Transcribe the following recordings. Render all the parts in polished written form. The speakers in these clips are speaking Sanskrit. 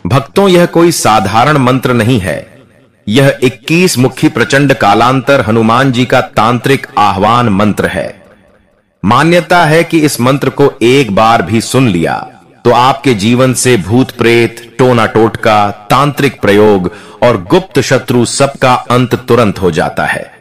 भक्तों, यह कोई साधारण मंत्र नहीं है। यह 21 मुखी प्रचंड कालांतर हनुमान जी का तांत्रिक आह्वान मंत्र है। मान्यता है कि इस मंत्र को एक बार भी सुन लिया तो आपके जीवन से भूत प्रेत, टोना टोटका, तांत्रिक प्रयोग और गुप्त शत्रु सबका अंत तुरंत हो जाता है।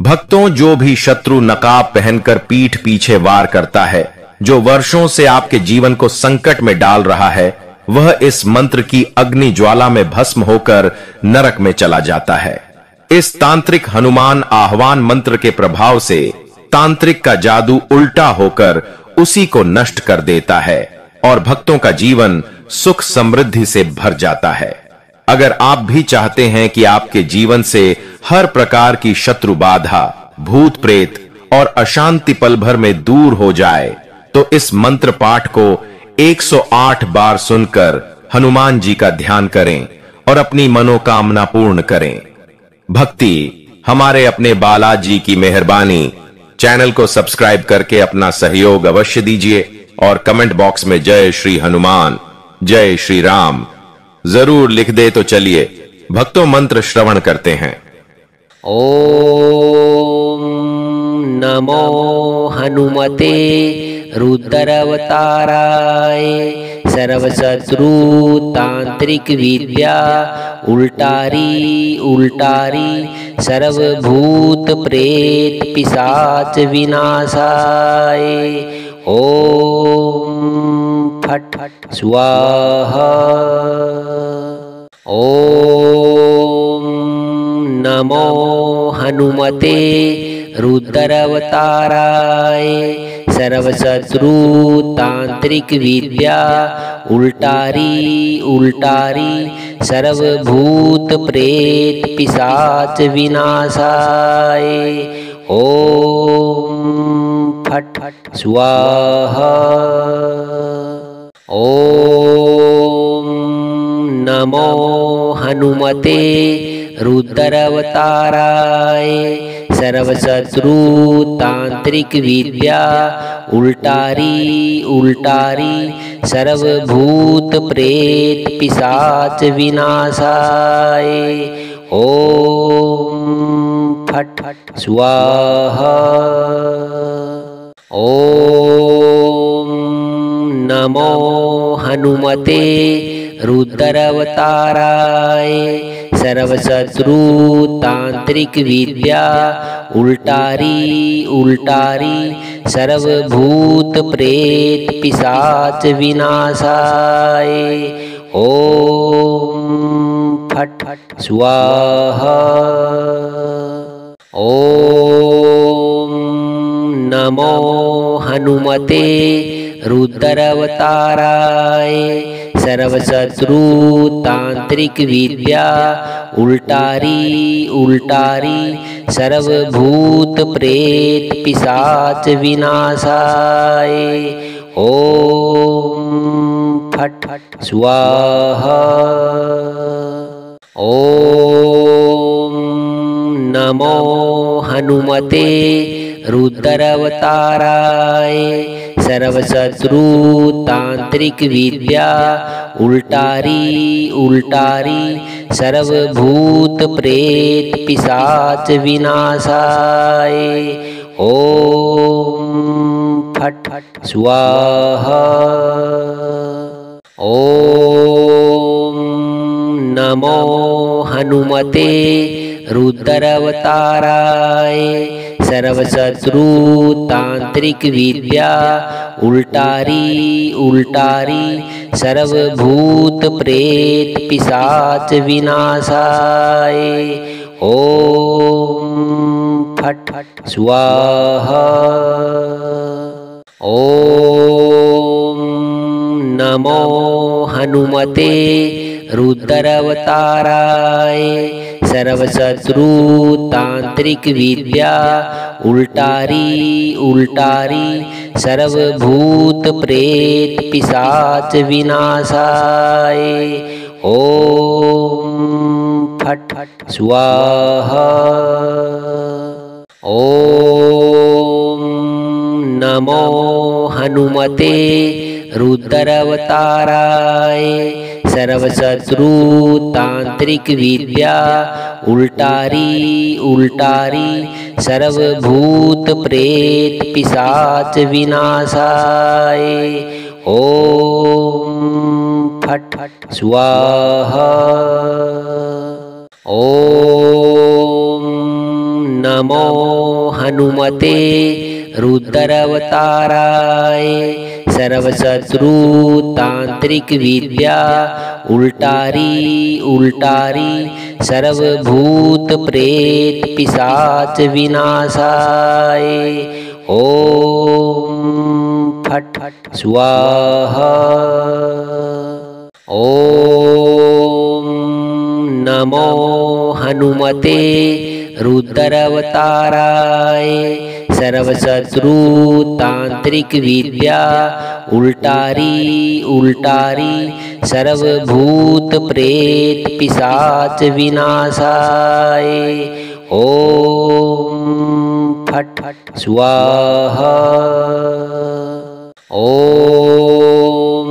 भक्तों, जो भी शत्रु नकाब पहनकर पीठ पीछे वार करता है, जो वर्षों से आपके जीवन को संकट में डाल रहा है, वह इस मंत्र की अग्नि ज्वाला में भस्म होकर नरक में चला जाता है। इस तांत्रिक हनुमान आह्वान मंत्र के प्रभाव से तांत्रिक का जादू उल्टा होकर उसी को नष्ट कर देता है और भक्तों का जीवन सुख समृद्धि से भर जाता है। अगर आप भी चाहते हैं कि आपके जीवन से हर प्रकार की शत्रु बाधा, भूत प्रेत और अशांति पल भर में दूर हो जाए, तो इस मंत्र पाठ को 108 बार सुनकर हनुमान जी का ध्यान करें और अपनी मनोकामना पूर्ण करें। भक्ति हमारे अपने बालाजी की मेहरबानी। चैनल को सब्सक्राइब करके अपना सहयोग अवश्य दीजिए और कमेंट बॉक्स में जय श्री हनुमान, जय श्री राम जरूर लिख दे। तो चलिए भक्तों, मंत्र श्रवण करते हैं। ओम नमो हनुमते रुद्रवताराय। सर्वशत्रु तांत्रिक विद्या उल्टारी उल्टारी, सर्वभूत प्रेत पिशाच विनाशाय। ओम फट स्वाहा। ओम नमो हनुमते रुद्रवताराय। सर्वशत्रु तांत्रिक विद्या उल्टारी उल्टारी, सर्वभूत प्रेत पिशाच विनाशाय। ओम फट स्वाहा। ओम नमो हनुमते रुद्रवताराय। सर्वशत्रु तांत्रिक विद्या उल्टारी उल्टारी, सर्वभूत प्रेत पिशाच विनाशाय। ओम फट स्वाहा। ओम नमो हनुमते रुद्रवताराय। सर्वशत्रु तांत्रिक विद्या उल्टारी उल्टारी, सर्वभूत प्रेत पिशाच विनाशाय। ओम फट स्वाहा। ओम नमो हनुमते रुद्रवताराय। सर्वशत्रु तांत्रिक विद्या उल्टारी उल्टारी, सर्वभूत प्रेत पिशाच विनाशाय। ओम फट स्वाहा। ओम नमो हनुमते रुद्रवताराय। सर्वशत्रु तांत्रिक विद्या उल्टारी उल्टारी, सर्वभूत प्रेत पिशाच विनाशाय। ओम फट स्वाहा। ओम नमो हनुमते रुद्रवताराय। सर्वशत्रु तांत्रिक विद्या उल्टारी उल्टारी, सर्वभूत प्रेत पिशाच विनाशाय। ओम फट स्वाहा। ओम नमो हनुमते रुद्रवताराय। सर्वशत्रु तांत्रिक विद्या उल्टारी उल्टारी, सर्वभूत प्रेत पिशाच विनाशाय। ओम फट स्वाहा। ओम नमो हनुमते रुद्रवताराय सर्वशत्रु तांत्रिक विद्या उल्टारी उल्टारी सर्वभूत प्रेत पिशाच विनाशाय। ओम फट स्वाहा। ओम नमो हनुमते रुद्रवताराय सर्वशत्रु तांत्रिक विद्या उल्टारी उल्टारी सर्वभूत प्रेत पिशाच विनाशाय। ओम फट स्वाहा। ओम नमो हनुमते रुद्रवताराय सर्वशत्रु तांत्रिक विद्या उल्टारी उल्टारी सर्वभूत प्रेत पिशाच विनाशाय। ओम फट स्वाहा। ओम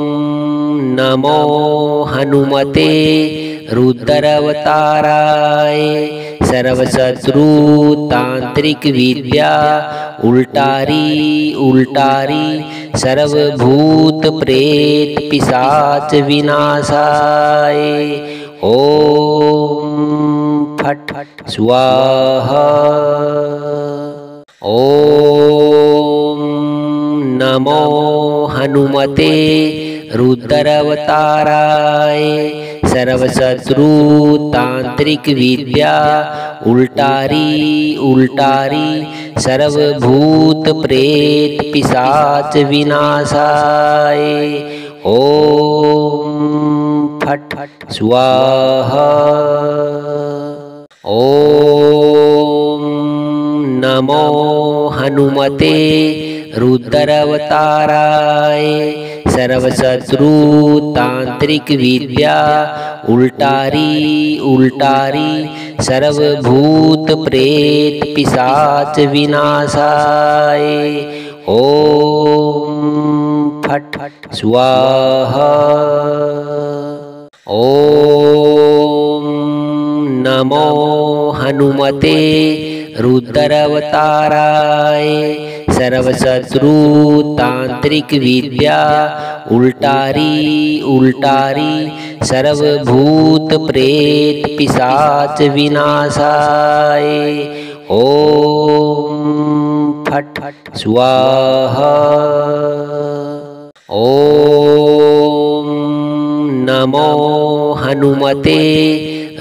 नमो हनुमते रुद्रवताराय सर्वशत्रु तांत्रिक विद्या उल्टारी उल्टारी सर्वभूत प्रेत पिशाच विनाशाय। ओम फट स्वाहा। ओम नमो हनुमते रुद्रवताराय सर्वशत्रु तांत्रिक विद्या उल्टारी उल्टारी सर्वभूत प्रेत पिशाच विनाशाय। ओम फट स्वाहा। ओम नमो हनुमते रुद्रवताराय सर्वशत्रु तांत्रिक विद्या उल्टारी उल्टारी सर्वभूत प्रेत पिशाच विनाशाय। ओम फट स्वाहा। ओम नमो हनुमते रुद्रवताराय सर्वशत्रु तांत्रिक विद्या उल्टारी उल्टारी सर्वभूत प्रेत पिशाच विनाशाय। ओम फट स्वाहा। ओम नमो हनुमते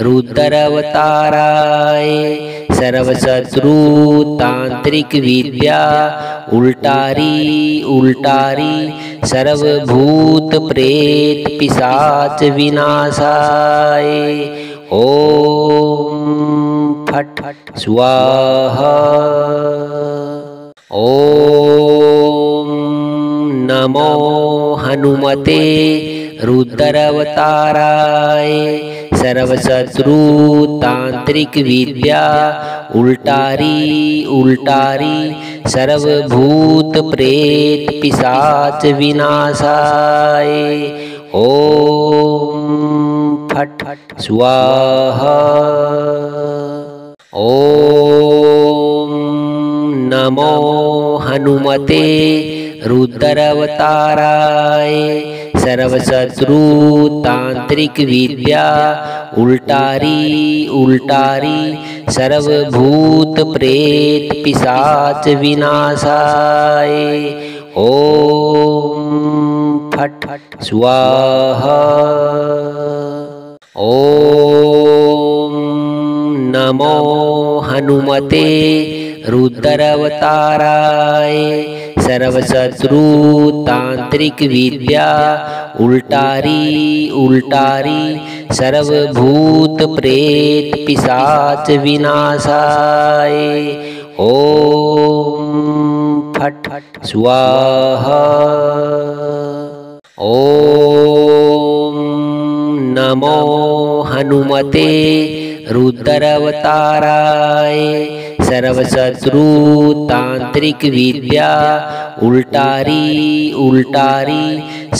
रुद्रवताराय सर्वशत्रु तांत्रिक विद्या उल्टारी उल्टारी सर्वभूत प्रेत पिशाच विनाशाय। ओम फट स्वाहा। ओम नमो हनुमते रुद्रवताराय सर्वशत्रु तांत्रिक विद्या उल्टारी उल्टारी सर्वभूत प्रेत पिशाच विनाशाय। ओम फट स्वाहा। ओम नमो हनुमते रुद्रवताराय सर्वशत्रु तांत्रिक विद्या उल्टारी उल्टारी सर्वभूत प्रेत पिशाच विनाशाय। ओम फट स्वाहा। ओम नमो हनुमते रुद्रवताराय सर्वशत्रु तांत्रिक विद्या उल्टारी उल्टारी सर्वभूत प्रेत पिशाच विनाशाय। ओम फट स्वाहा। ओम नमो हनुमते रुद्रवताराय सर्वशत्रु तांत्रिक विद्या उल्टारी उल्टारी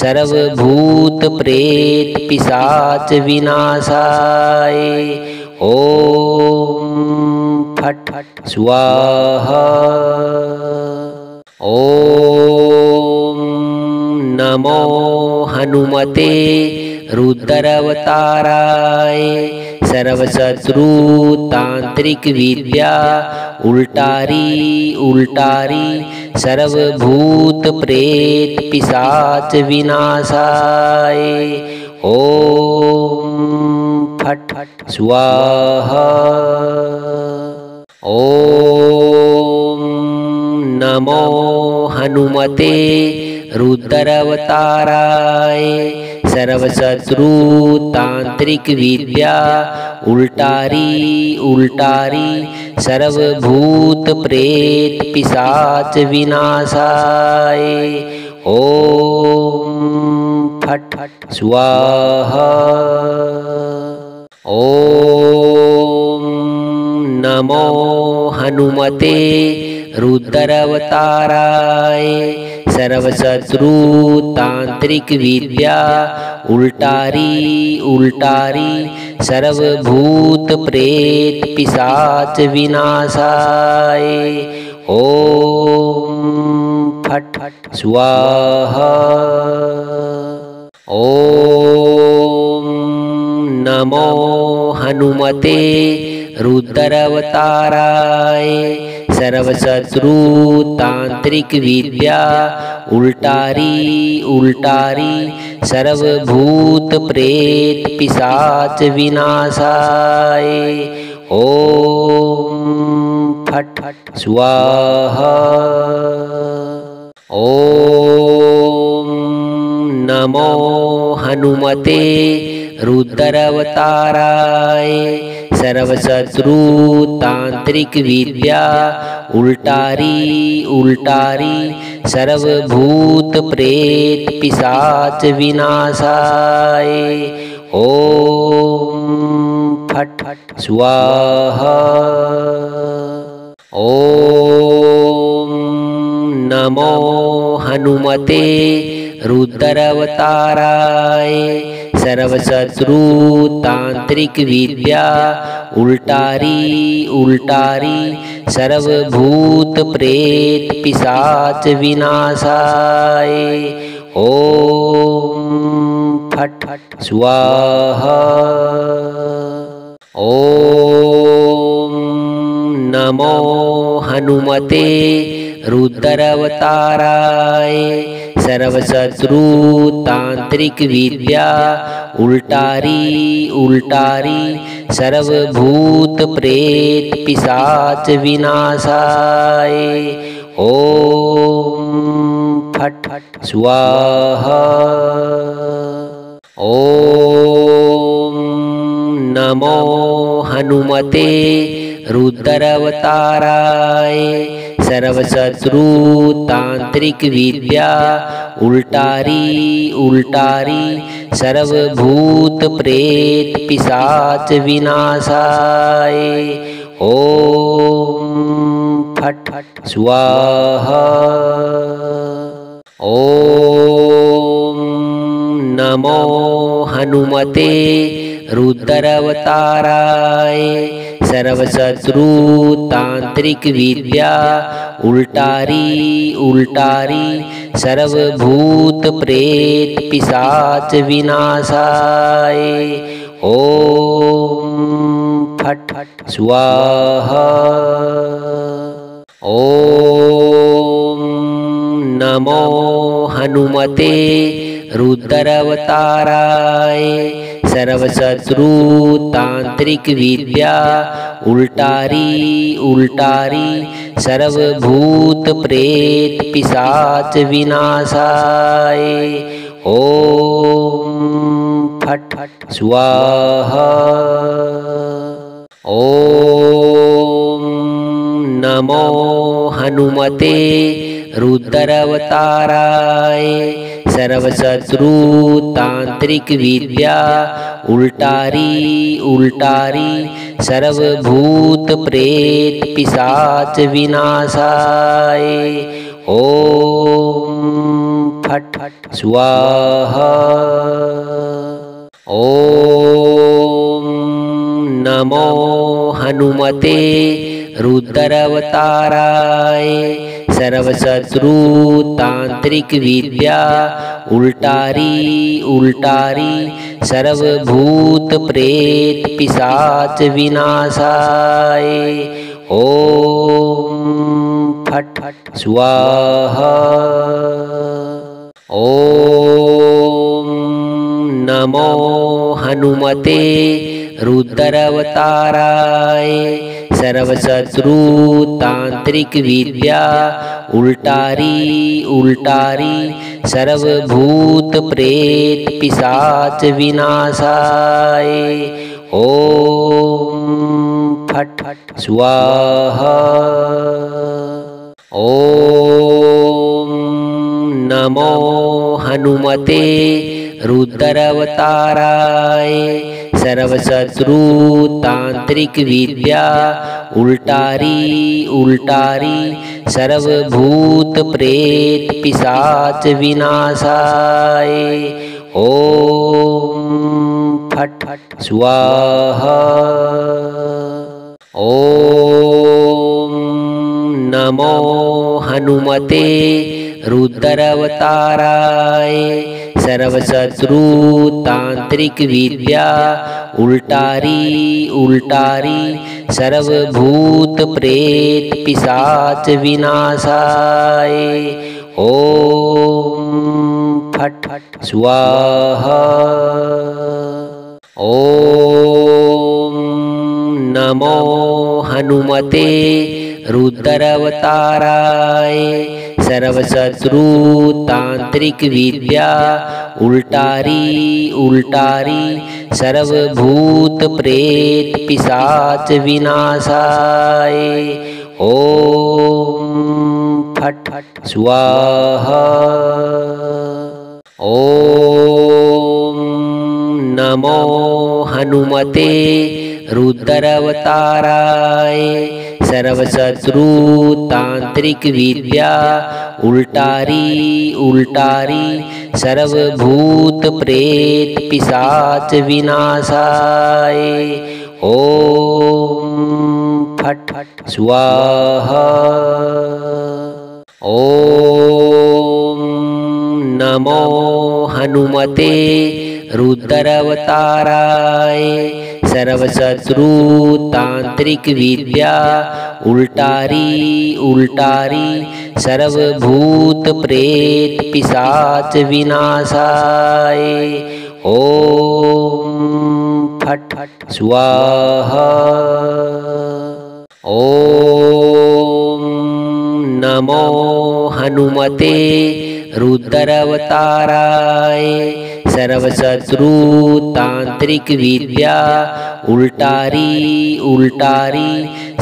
सर्वभूत प्रेत पिशाच विनाशाय। ओम फट स्वाहा। ओम नमो हनुमते रुद्रावताराय। सर्वशत्रु तांत्रिक विद्या उल्टारी उल्टारी सर्वभूत प्रेत पिशाच विनाशाय। ओम फट स्वाहा। ओम नमो हनुमते रुद्रावताराय। सर्वशत्रु तांत्रिक विद्या उल्टारी उल्टारी सर्वभूत प्रेत पिशाच विनाशाय। ओम फट स्वाहा। ओम नमो हनुमते रुद्रावताराय। सर्वशत्रु तांत्रिक विद्या उल्टारी उल्टारी सर्वभूत प्रेत पिशाच विनाशाय। ओम फट स्वाहा। ओम नमो हनुमते रुद्रावताराय। सर्वशत्रु तांत्रिक विद्या उल्टारी उल्टारी सर्वभूत प्रेत पिशाच विनाशाय। ओम फट स्वाहा। ओम नमो हनुमते रुद्रावताराय। सर्वशत्रु तांत्रिक विद्या उल्टारी उल्टारी सर्वभूत प्रेत पिशाच विनाशाय। ओम फट स्वाहा। ओम नमो हनुमते रुद्रावताराय। सर्वशत्रु तांत्रिक विद्या उल्टारी उल्टारी सर्वभूत प्रेत पिशाच विनाशाय। ओम फट स्वाहा। ओम नमो हनुमते रुद्रावताराय। सर्वशत्रु तांत्रिक विद्या उल्टारी उल्टारी सर्वभूत प्रेत पिशाच विनाशाय। ओम फट स्वाहा। ओम नमो हनुमते रुद्रावताराय। सर्वशत्रु तांत्रिक विद्या उल्टारी उल्टारी सर्वभूत प्रेत पिशाच विनाशाय। ओम फट स्वाहा। ओम नमो हनुमते रुद्रावताराय। सर्वशत्रु तांत्रिक विद्या उल्टारी उल्टारी सर्वभूत प्रेत पिशाच विनाशाय। ओम फट स्वाहा। ओम नमो हनुमते रुद्रावताराय। सर्वशत्रु तांत्रिक विद्या उल्टारी उल्टारी सर्वभूत प्रेत पिशाच विनाशाय। ओम फट स्वाहा। ओम नमो हनुमते रुद्रावताराय सर्वशत्रु तांत्रिक विद्या उल्टारी उल्टारी सर्वभूत प्रेत पिशाच विनाशाय ओम फट स्वाहा ओम नमो हनुमते रुद्रावताराय सर्वशत्रु तांत्रिक विद्या उल्टारी उल्टारी सर्वभूत प्रेत पिशाच विनाशाय ओम फट स्वाहा ओम नमो हनुमते रुद्रावताराय सर्वशत्रु तांत्रिक विद्या उल्टारी उल्टारी सर्वभूत प्रेत पिशाच विनाशाय ओम फट स्वाहा ओम नमो हनुमते रुद्रावताराय सर्वशत्रु तांत्रिक विद्या उल्टारी उल्टारी सर्वभूत प्रेत पिशाच विनाशाय ओम फट स्वाहा ओम नमो हनुमते रुद्रावताराय सर्वशत्रु तांत्रिक विद्या उल्टारी उल्टारी सर्वभूत प्रेत पिशाच विनाशाय ओम फट स्वाहा ओम नमो हनुमते रुद्रावताराय सर्वशत्रु तांत्रिक विद्या उल्टारी उल्टारी सर्वभूत प्रेत पिशाच विनाशाय ओम फट स्वाहा ओम नमो हनुमते रुद्रावताराय सर्वशत्रु तांत्रिक विद्या उल्टारी उल्टारी सर्वभूत प्रेत पिशाच विनाशाय ओम फट स्वाहा ओम नमो हनुमते रुद्रावताराय सर्वशत्रु तांत्रिक विद्या उल्टारी उल्टारी सर्वभूत प्रेत पिशाच विनाशाय ओम फट स्वाहा ओम नमो हनुमते रुद्रावताराय सर्वशत्रु तांत्रिक विद्या उल्टारी उल्टारी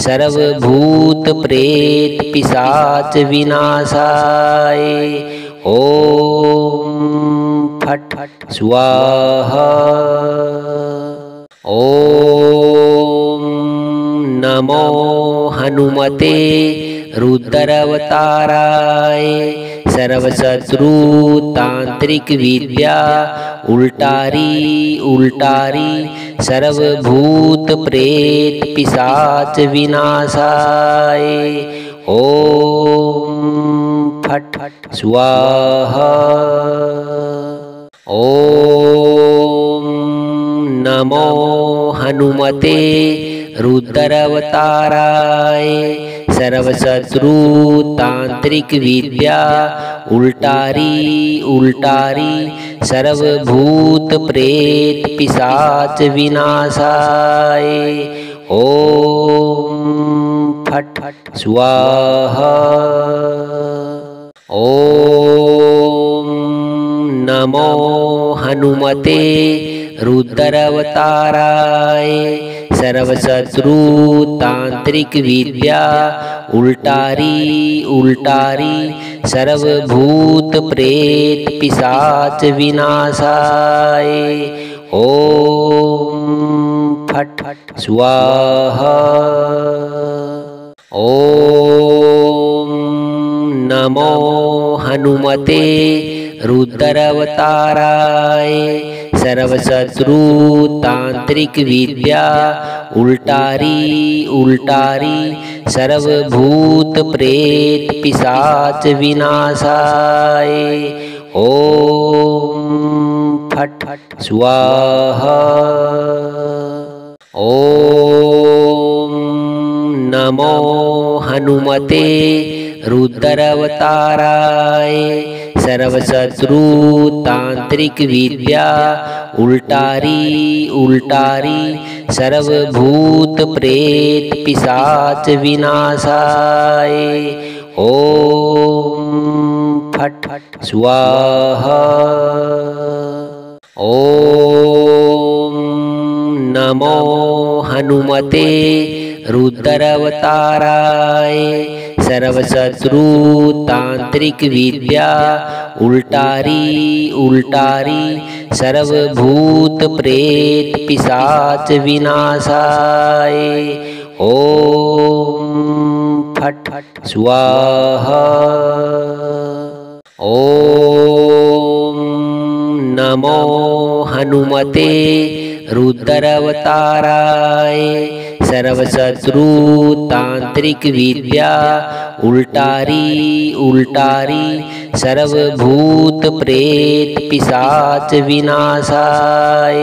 सर्वभूत प्रेत पिशाच विनाशाय ओम फट स्वाहा ओम नमो हनुमते रुद्रावताराय सर्वशत्रु तांत्रिक विद्या उल्टारी उल्टारी सर्वभूत प्रेत पिशाच विनाशाय ओम फट स्वाहा ओम नमो हनुमते रुद्रावताराय सर्वशत्रु तांत्रिक विद्या उल्टारी उल्टारी सर्वभूत प्रेत पिशाच विनाशाय ओम फट स्वाहा ओम नमो हनुमते रुद्रावताराय सर्वशत्रु तांत्रिक विद्या उल्टारी उल्टारी सर्वभूत प्रेत पिशाच विनाशाय। ओम फट स्वाहा। ओम नमो हनुमते रुद्रावताराय। सर्वशत्रु तांत्रिक विद्या उल्टारी उल्टारी सर्वभूत प्रेत पिशाच विनाशाय। ओम फट स्वाहा। ओम नमो हनुमते रुद्रावताराय। सर्वशत्रु तांत्रिक विद्या उल्टारी उल्टारी सर्वभूत प्रेत पिशाच विनाशाय। ओम फट स्वाहा। ओम नमो हनुमते रुद्रावताराय। सर्वशत्रु तांत्रिक विद्या उल्टारी उल्टारी सर्वभूत प्रेत पिशाच विनाशाय। ओम फट स्वाहा। ओम नमो हनुमते रुद्रावताराय। सर्वशत्रु तांत्रिक विद्या उल्टारी उल्टारी सर्वभूत प्रेत पिशाच विनाशाय।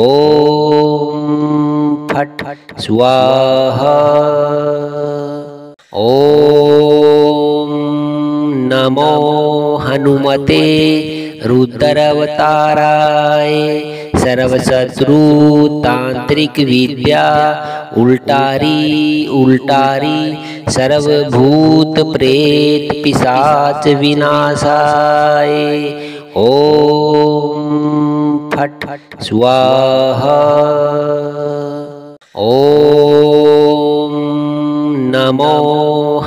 ओम फट स्वाहा। ओम नमो हनुमते रुद्रावताराय। सर्वशत्रु तांत्रिक विद्या उल्टारी उल्टारी सर्वभूत प्रेत पिशाच विनाशाय। ओम फट स्वाहा। ओम नमो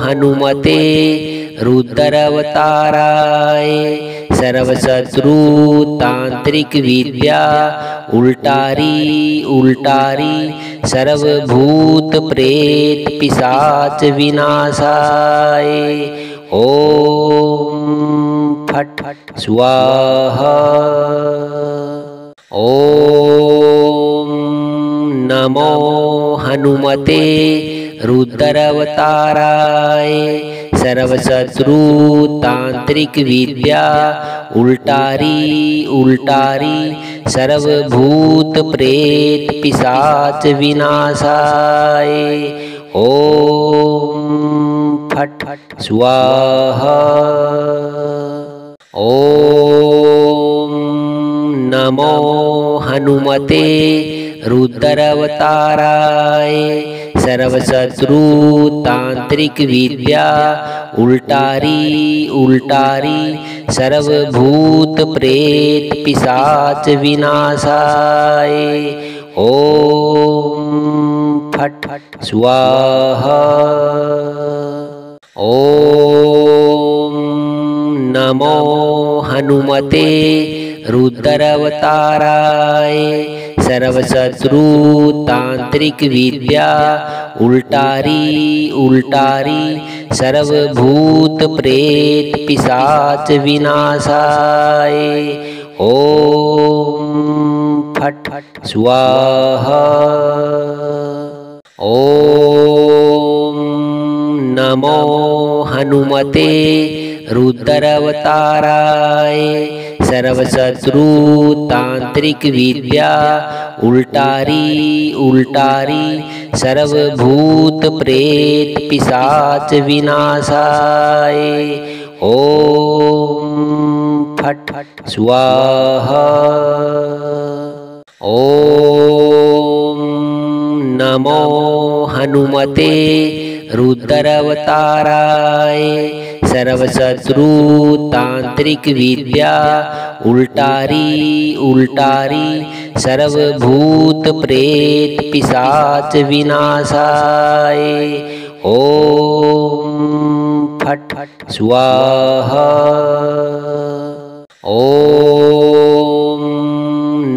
हनुमते रुद्रावताराय। सर्वशत्रु तांत्रिक विद्या उल्टारी उल्टारी सर्वभूत प्रेत पिशाच विनाशाय। ओम फट स्वाहा। ओम नमो हनुमते रुद्रावताराय। सर्वशत्रु तांत्रिक विद्या उल्टारी उल्टारी सर्वभूत प्रेत पिशाच विनाशाय। ओम फट स्वाहा। ओम नमो हनुमते रुद्रावताराय। सर्वशत्रु तांत्रिक विद्या उल्टारी उल्टारी सर्वभूत प्रेत पिशाच विनाशाय। ओम फट स्वाहा। ओम नमो हनुमते रुद्रावताराय। सर्वशत्रु तांत्रिक विद्या उल्टारी उल्टारी सर्वभूत प्रेत पिशाच विनाशाय। ओम फट स्वाहा। ओम नमो हनुमते रुद्रावताराय। सर्वशत्रु तांत्रिक विद्या उल्टारी उल्टारी सर्वभूत प्रेत पिशाच विनाशाय। ओम फट स्वाहा। ओम नमो हनुमते रुद्रावताराय। सर्वशत्रु तांत्रिक विद्या उल्टारी उल्टारी सर्वभूत प्रेत पिशाच विनाशाय। ओम फट् स्वाहा। ॐ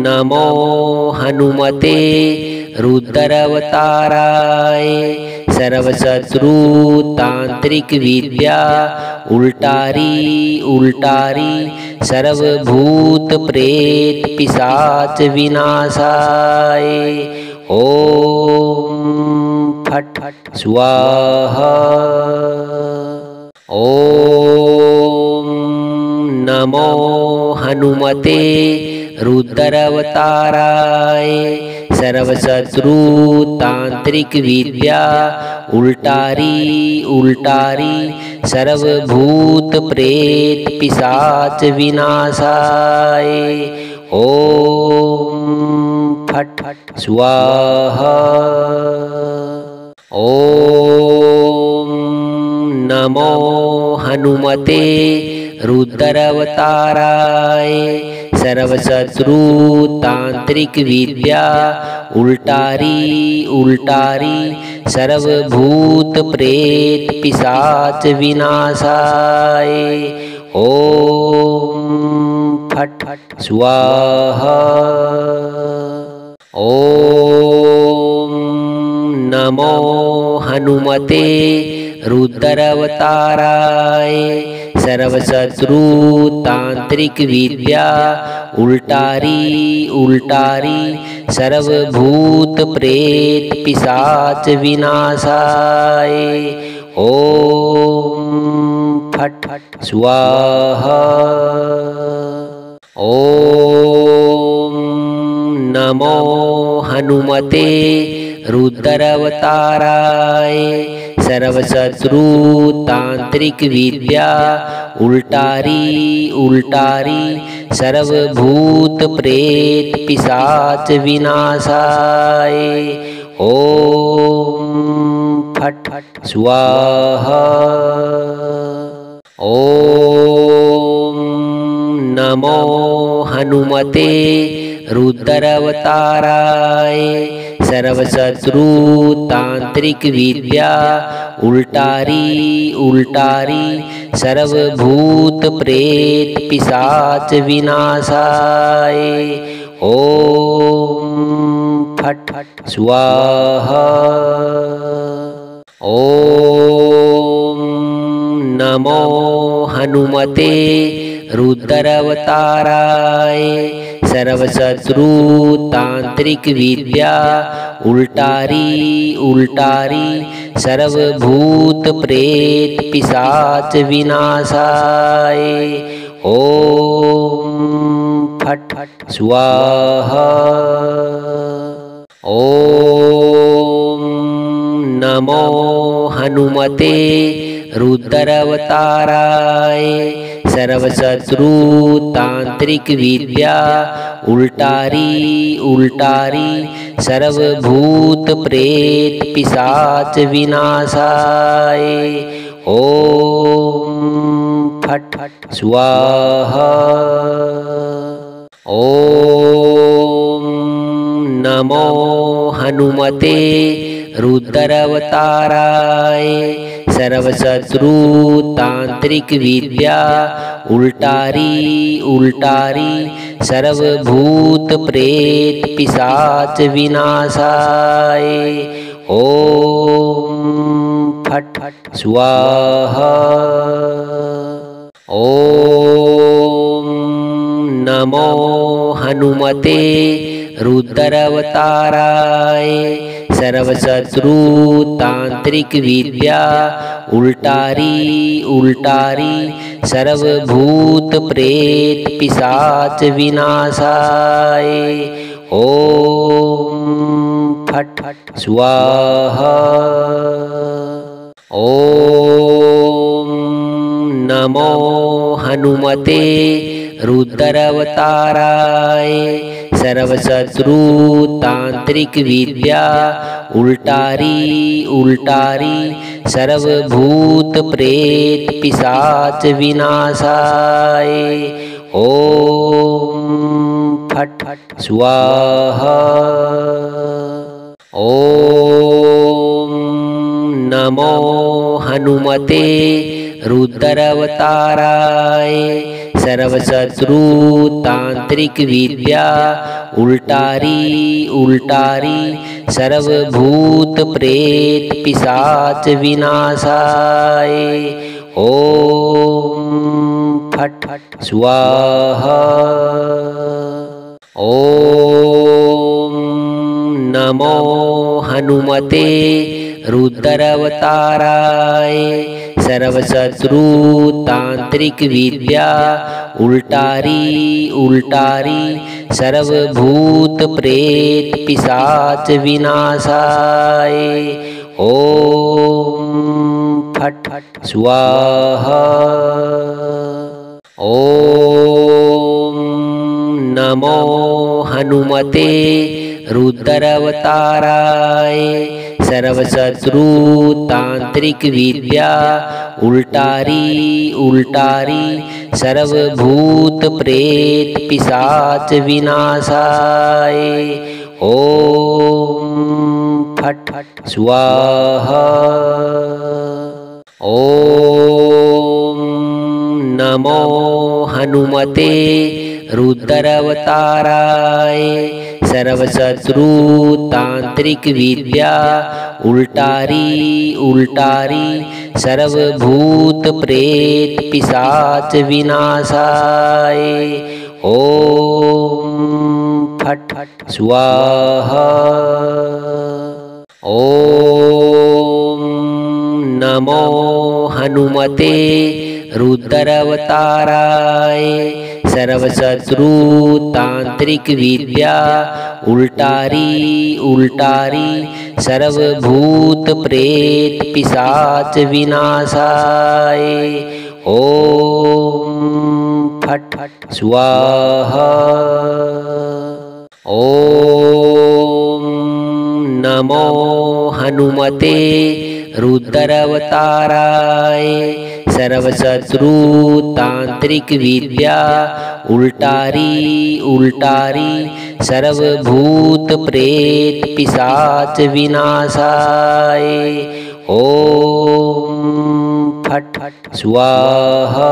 नमो हनुमते रुद्रावताराय। सर्वशत्रुतांत्रिक विद्या उल्टारी उल्टारी सर्वभूत प्रेत पिशाच विनाशाय। ॐ फट् स्वाहा। ॐ नमो हनुमते रुद्रावताराय। सर्वशत्रुतांत्रिक विद्या उल्टारी उल्टारी सर्वभूत प्रेत पिशाच विनाशाय। ॐ फट् स्वाहा। ॐ नमो हनुमते रुद्रावताराय। सर्वशत्रुतांत्रिक विद्या उल्टारी उल्टारी सर्वभूत प्रेत पिशाच विनाशाय। ॐ फट् स्वाहा। ॐ नमो हनुमते रुद्रावताराय। सर्वशत्रुतांत्रिक विद्या उल्टारी उल्टारी सर्वभूत प्रेत पिशाच विनाशाय। ॐ फट् स्वाहा। ॐ नमो हनुमते रुद्रावताराय। सर्वशत्रुतांत्रिक विद्या उल्टारी उल्टारी सर्वभूत प्रेत पिशाच विनाशाय। ॐ फट् स्वाहा। ॐ नमो हनुमते रुद्रावताराय। सर्वशत्रुतांत्रिक विद्या उल्टारी उल्टारी सर्वभूत प्रेत पिशाच विनाशाय। ॐ फट् स्वाहा। ॐ नमो हनुमते रुद्रावताराय। सर्वशत्रुतांत्रिक विद्या उल्टारी उल्टारी सर्वभूत प्रेत पिशाच विनाशाय। ॐ फट् स्वाहा। ॐ नमो हनुमते रुद्रावताराय। सर्वशत्रुतांत्रिक विद्या उल्टारी उल्टारी सर्वभूत प्रेत पिशाच विनाशाय। ॐ फट् स्वाहा। ॐ नमो हनुमते रुद्रावताराय। सर्वशत्रुतांत्रिक विद्या उल्टारी उल्टारी सर्वभूत प्रेत पिशाच विनाशाय। ॐ फट् स्वाहा। ॐ नमो हनुमते रुद्रावताराय। सर्वशत्रुतांत्रिक विद्या उल्टारी उल्टारी सर्वभूत प्रेत पिशाच विनाशाय। ॐ फट् स्वाहा। ॐ नमो हनुमते रुद्रावताराय। सर्वशत्रुतांत्रिक विद्या उल्टारी उल्टारी सर्वभूत प्रेत पिशाच विनाशाय। ॐ फट् स्वाहा। ॐ नमो हनुमते रुद्रवताराय सर्वशत्रु तांत्रिक विद्या उल्टारी उल्टारी सर्वभूत प्रेत पिशाच विनाशाय ओम फट स्वाहा ओम नमो हनुमते रुद्रवताराय सर्वशत्रु तांत्रिक विद्या उल्टारी उल्टारी सर्वभूत प्रेत पिशाच विनाशाय ओम फट स्वाहा ओम नमो हनुमते रुद्रवताराय सर्वशत्रु तांत्रिक विद्या उल्टारी उल्टारी सर्वभूत प्रेत पिशाच विनाशाय ओम फट स्वाहा ओम नमो हनुमते रुद्रवताराय सर्वशत्रु तांत्रिक विद्या उल्टारी उल्टारी सर्वभूत प्रेत पिशाच विनाशाय ओम फट स्वाहा ओम नमो हनुमते रुद्रवताराय सर्वशत्रु तांत्रिक विद्या उल्टारी उल्टारी सर्वभूत प्रेत पिशाच विनाशाय ओम फट स्वाहा ओम नमो हनुमते रुद्रवताराय सर्वशत्रु तांत्रिक विद्या उल्टारी उल्टारी सर्वभूत प्रेत पिशाच विनाशाय ओम फट स्वाहा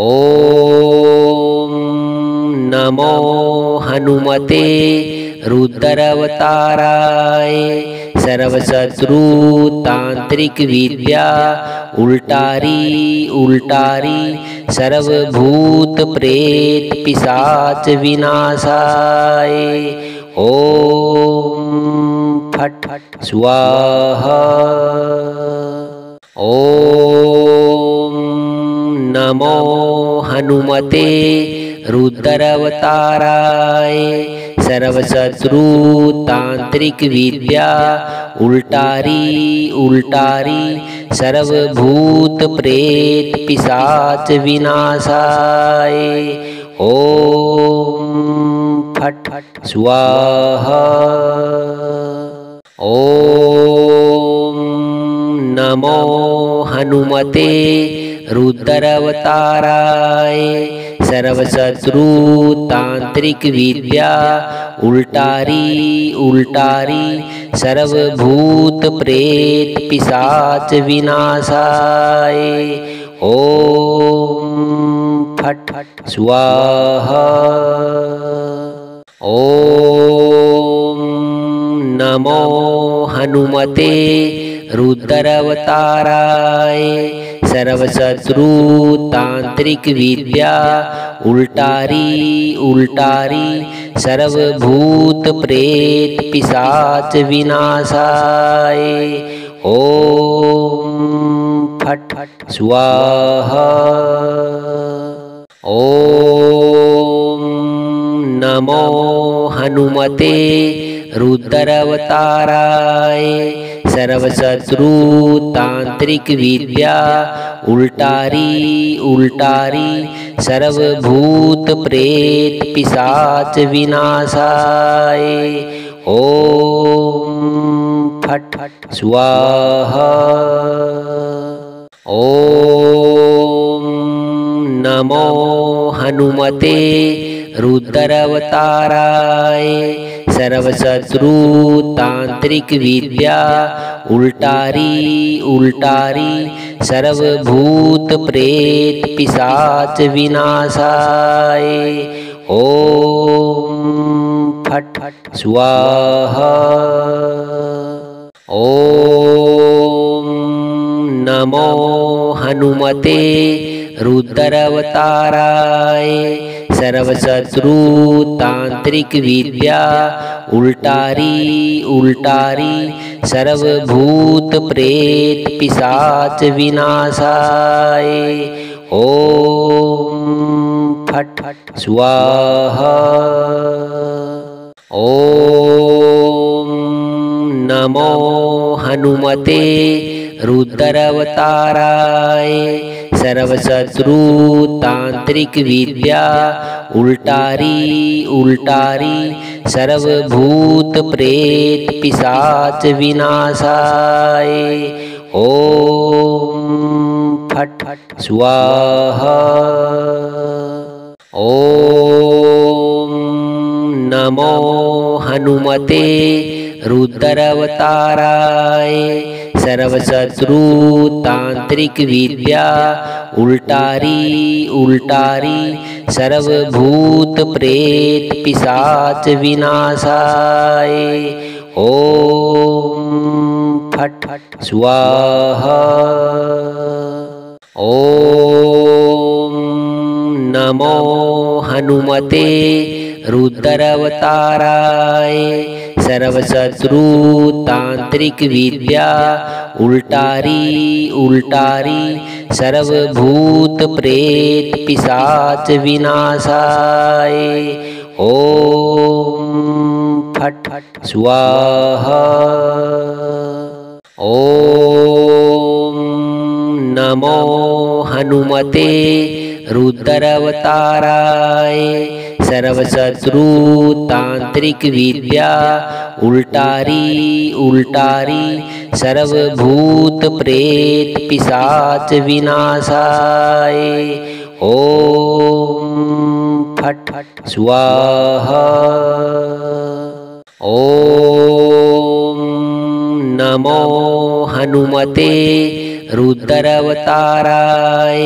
ओम नमो हनुमते रुद्रवताराय सर्वशत्रु तांत्रिक विद्या उल्टारी उल्टारी सर्वभूत प्रेत पिशाच विनाशाय ओम फट स्वाहा ओम नमो हनुमते रुद्रवताराय सर्वशत्रु तांत्रिक विद्या उल्टारी उल्टारी सर्वभूत प्रेत पिशाच विनाशाय ओम फट स्वाहा ओम नमो हनुमते रुद्रवताराय सर्वशत्रु तांत्रिक विद्या उल्टारी उल्टारी सर्वभूत प्रेत पिशाच विनाशाय ओम फट स्वाहा ओम नमो हनुमते रुद्रवताराय सर्वशत्रु तांत्रिक विद्या उल्टारी उल्टारी सर्वभूत प्रेत पिशाच विनाशाय ओम फट स्वाहा ओम नमो हनुमते रुद्रवताराय सर्वशत्रु तांत्रिक विद्या उल्टारी उल्टारी सर्वभूत प्रेत पिशाच विनाशाय ओम फट स्वाहा ओम नमो हनुमते रुद्रवताराय सर्वशत्रु तांत्रिक विद्या उल्टारी उल्टारी सर्वभूत प्रेत पिशाच विनाशाय। ओम फट स्वाहा। ओम नमो हनुमते रुद्रावताराय। सर्वशत्रु तांत्रिक विद्या उल्टारी उल्टारी सर्वभूत प्रेत पिशाच विनाशाय। ओम फट स्वाहा। ओम नमो हनुमते रुद्रावताराय। सर्वशत्रु तांत्रिक विद्या उल्टारी उल्टारी सर्वभूत प्रेत पिशाच विनाशाय। ओम फट स्वाहा। ओम नमो हनुमते रुद्रावताराय। सर्वशत्रु तांत्रिक विद्या उल्टारी उल्टारी सर्वभूत प्रेत पिशाच विनाशाय। ओम फट स्वाहा। ओम नमो हनुमते रुद्रावताराय। सर्वशत्रु तांत्रिक विद्या उल्टारी उल्टारी सर्वभूत प्रेत पिशाच विनाशाय। ओम फट स्वाहा। ओम नमो हनुमते रुद्रावताराय। सर्वशत्रु तांत्रिक विद्या उल्टारी उल्टारी सर्वभूत प्रेत पिशाच विनाशाय। ओम फट स्वाहा। ओम नमो हनुमते रुद्रावताराय।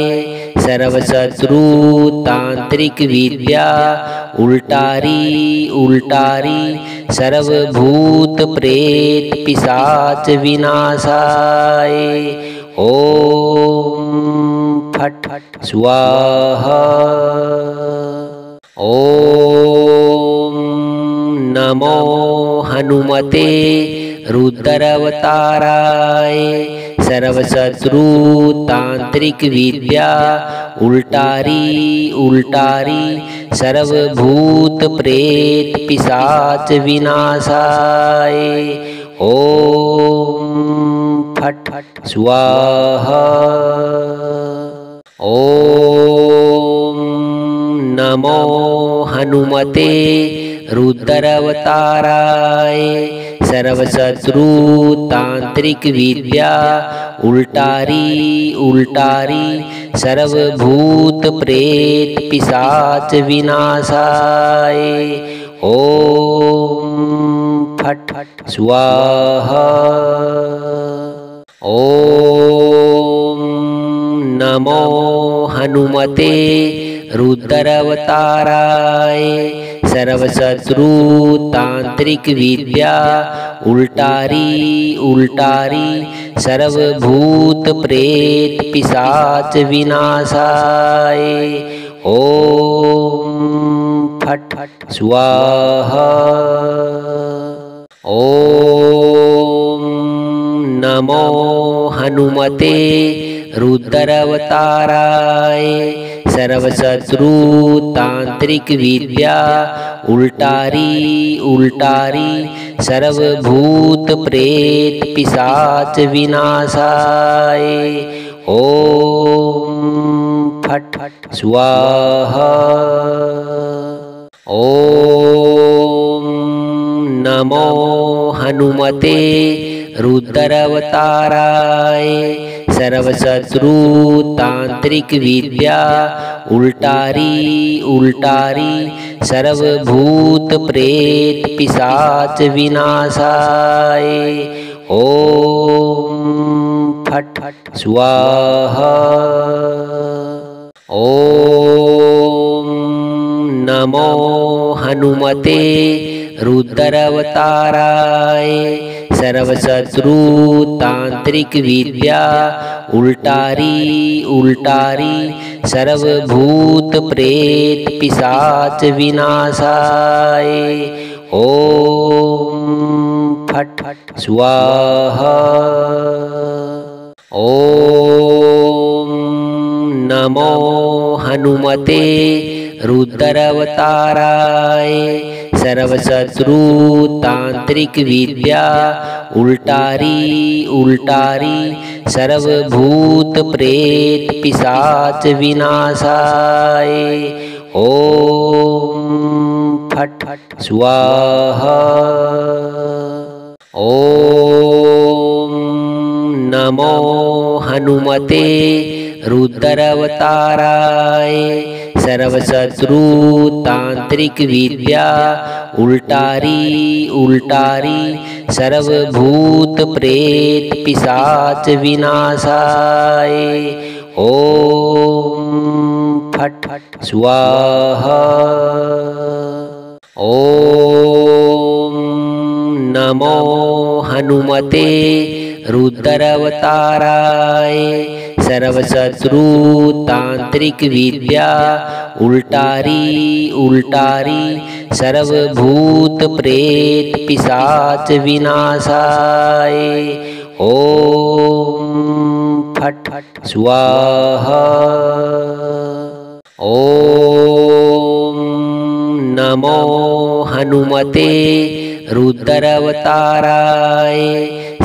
सर्वशत्रु तांत्रिक विद्या उल्टारी उल्टारी सर्वभूत प्रेत पिशाच विनाशाय। ओम फट स्वाहा। ओम नमो हनुमते रुद्रावताराय। सर्वशत्रु तांत्रिक विद्या उल्टारी उल्टारी सर्वभूत प्रेत पिशाच विनाशाय। ओम फट स्वाहा। ओम नमो हनुमते रुद्रावताराय। सर्वशत्रु तांत्रिक विद्या उल्टारी उल्टारी सर्वभूत प्रेत पिशाच विनाशाय। ओम फट स्वाहा। ओम नमो हनुमते रुद्रावताराय। सर्वशत्रु तांत्रिक विद्या उल्टारी उल्टारी सर्वभूत प्रेत पिशाच विनाशाय। ओम फट स्वाहा। ओम नमो हनुमते रुद्रावताराय। सर्वशत्रु तांत्रिक विद्या उल्टारी उल्टारी सर्वभूत प्रेत पिशाच विनाशाय। ओम फट स्वाहा। ओम नमो हनुमते रुद्रावताराय। सर्वशत्रु तांत्रिक विद्या उल्टारी उल्टारी सर्वभूत प्रेत पिशाच विनाशाय। ओम फट् स्वाहा। ॐ नमो हनुमते रुद्रावताराय। सर्वशत्रुतांत्रिकविद्या उल्टारी उल्टारी सर्वभूत प्रेत पिशाच विनाशाय। ॐ फट् स्वाहा। ॐ नमो हनुमते रुद्रावताराय। सर्वशत्रुतांत्रिकविद्या उल्टारी उल्टारी सर्वभूत प्रेत पिशाच विनाशाय। ॐ फट् स्वाहा। ॐ नमो हनुमते रुद्रावताराय। सर्वशत्रुतांत्रिकविद्या उल्टारी उल्टारी सर्वभूत प्रेत पिशाच विनाशाय। ॐ फट् स्वाहा। ॐ नमो हनुमते रुद्रावताराय। सर्वशत्रुतांत्रिकविद्या उल्टारी उल्टारी सर्वभूत प्रेत पिशाच विनाशाय। ॐ फट् स्वाहा। ॐ नमो हनुमते रुद्रावताराय।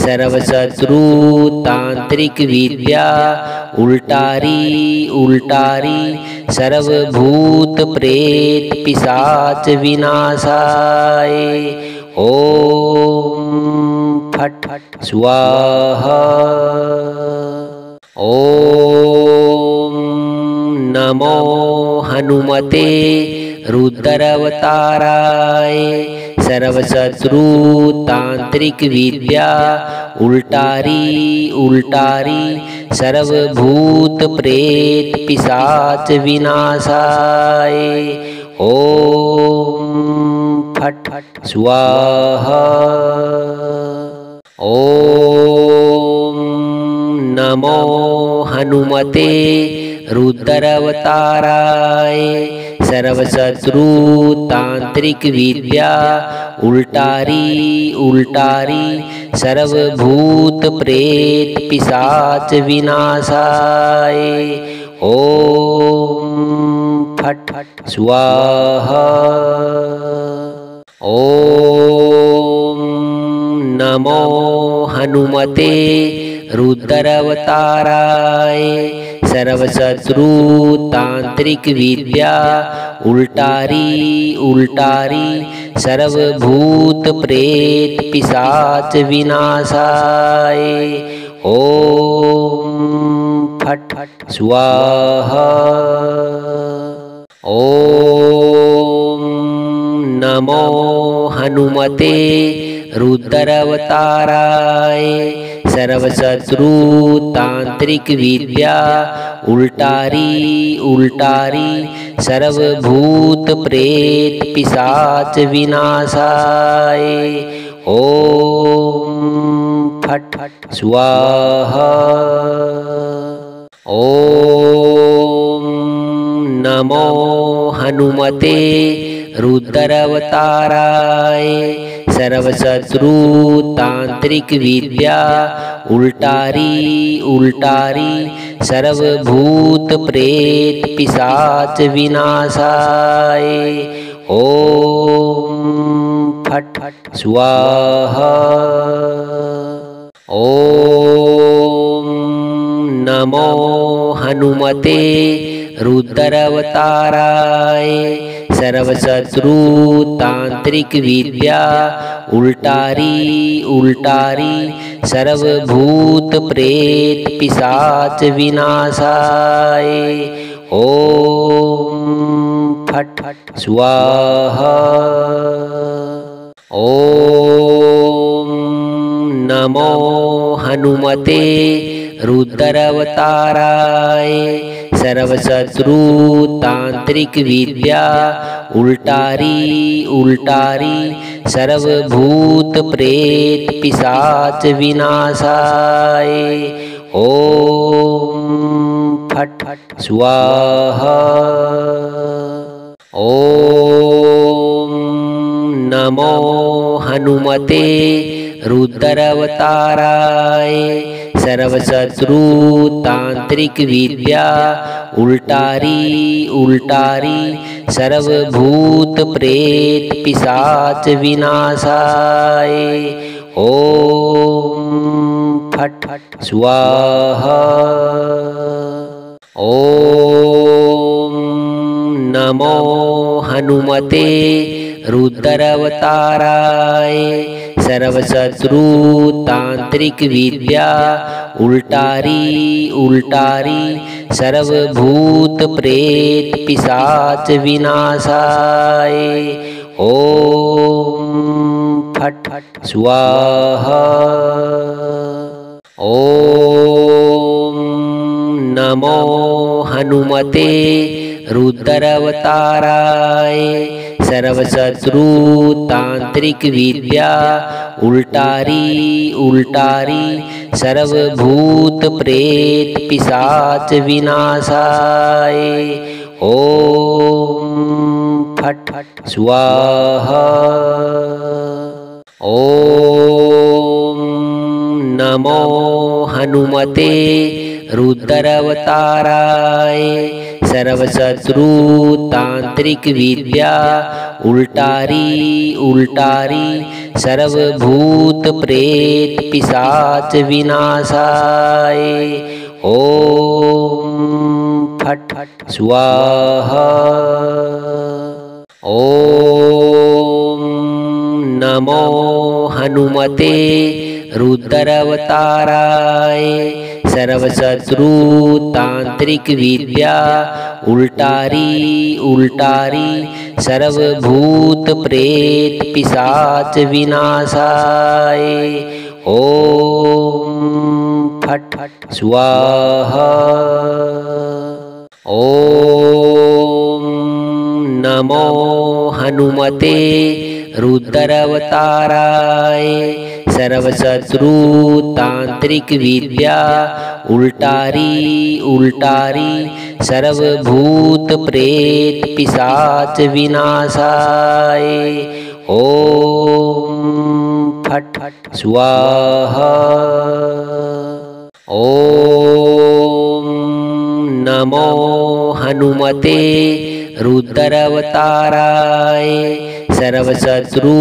सर्वशत्रुतांत्रिकविद्या उल्टारी उल्टारी सर्वभूत प्रेत पिशाच विनाशाय। ॐ फट् स्वाहा। ॐ नमो हनुमते रुद्रावताराय। सर्वशत्रुतांत्रिकविद्या उल्टारी उल्टारी सर्वभूत प्रेत पिशाच विनाशाय। ॐ फट् स्वाहा। ॐ नमो हनुमते रुद्रावताराय। सर्वशत्रुतांत्रिकविद्या उल्टारी उल्टारी सर्वभूत प्रेत पिशाच विनाशाय। ॐ फट् स्वाहा। ॐ नमो हनुमते रुद्रावताराय। सर्वशत्रुतांत्रिकविद्या उल्टारी उल्टारी सर्वभूत प्रेत पिशाच विनाशाय। ॐ फट् स्वाहा। ॐ नमो हनुमते रुद्रावताराय। सर्वशत्रुतांत्रिकविद्या उल्टारी उल्टारी सर्वभूत प्रेत पिशाच विनाशाय। ॐ फट् स्वाहा। ॐ नमो हनुमते रुद्रावताराय। सर्वशत्रुतांत्रिकविद्या उल्टारी उल्टारी सर्वभूत प्रेत पिशाच विनाशाय। ॐ फट् स्वाहा। ॐ नमो हनुमते रुद्रावताराय। सर्वशत्रुतांत्रिकविद्या उल्टारी उल्टारी सर्वभूत प्रेत पिशाच विनाशाय। ॐ फट् स्वाहा। ॐ नमो हनुमते रुद्रावताराय सर्वशत्रु तांत्रिक विद्या उल्टारी उल्टारी सर्वभूत प्रेत पिशाच विनाशाय ओम फट स्वाहा ओम नमो हनुमते रुद्रावताराय सर्वशत्रु तांत्रिक विद्या उल्टारी उल्टारी सर्वभूत प्रेत पिशाच विनाशाय ओम फट स्वाहा ओम नमो हनुमते रुद्रावताराय सर्वशत्रु तांत्रिक विद्या उल्टारी उल्टारी सर्वभूत प्रेत पिशाच विनाशाय ओम फट स्वाहा ओम नमो हनुमते रुद्रावताराय सर्वशत्रु तांत्रिक विद्या उल्टारी उल्टारी सर्वभूत प्रेत पिशाच विनाशाय ओम फट स्वाहा ओम नमो हनुमते रुद्रावताराय सर्वशत्रु तांत्रिक विद्या उल्टारी उल्टारी सर्वभूत प्रेत पिशाच विनाशाय ओम फट स्वाहा ओम नमो हनुमते रुद्रावताराय सर्वशत्रु तांत्रिक विद्या उल्टारी उल्टारी सर्वभूत प्रेत पिशाच विनाशाय ओम फट स्वाहा ओम नमो हनुमते रुद्रावताराय सर्वशत्रु तांत्रिक विद्या उल्टारी उल्टारी सर्वभूत प्रेत पिशाच विनाशाय ओम फट स्वाहा ओम नमो हनुमते रुद्रावताराय सर्वशत्रु